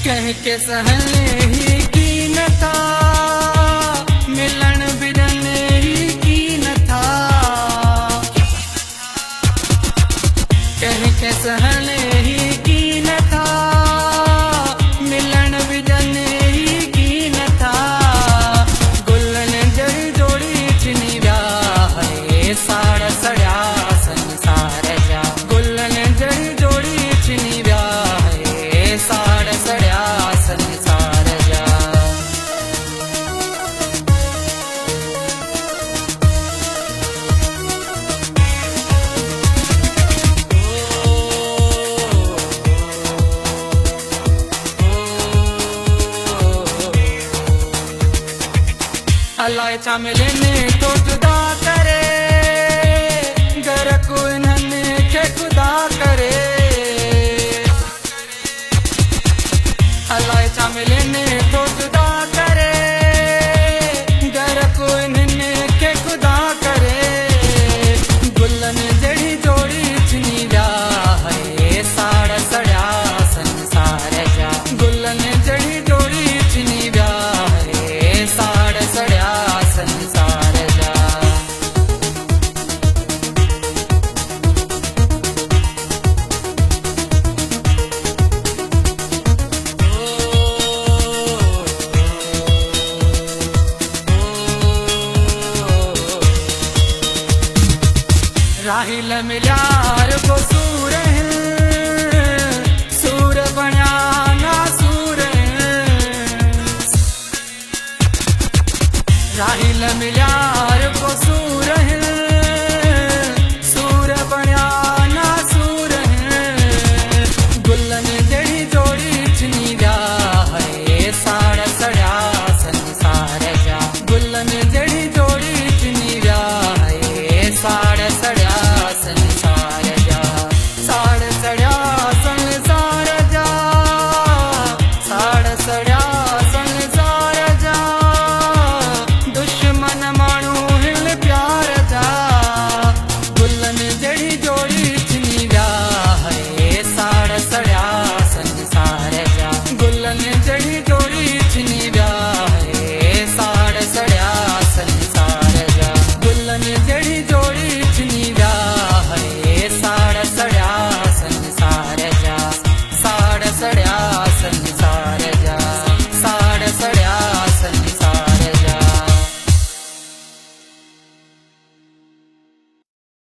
कह के सहने ही की न था, मिलन बिरन ही की न था। कह के सहने ही की न था, मिलन बिरन ही की न था। गुलन जड़ी जोड़ी चिनी व्याह साड़ सड़ा संसार जा। गुलन जड़ी जोड़ी चिनी व्याह साड़ सड़ा संसार जा। अलाए चा मिले ने तो जुदा करे, घर को इन्हने के खुदा करे। अलाए चा मिले ने तो जुदा करे, घर को इन्हने के खुदा करे। गुलन जड़ी जोड़ी चिनी व्याह साड़ सड़ा संसार जा। गुलन जड़ी जोड़ी चिनी व्याह साड़ सड़ा संसार जा। राहिल मिलार को सूर है, सूर बना ना सूर है। राहिल मिलार को सूर है, सूर बना ना सूर है। गुलन जड़ी जोड़ी चिनी व्याह साड़ सड़ा संसार जा। गुलन जड़ी जोड़ी चिनी व्याह साड़ सड़ा संसार जा। साड़ सड़ा संसार जा, साड़ सड़ा संसार जा। दुश्मन मानू हिल प्यार जा। गुलन जड़ी जोड़ी चिनी व्याह साड़ सड़ा संसार जा। गुलन जड़ी जोड़ी चिनी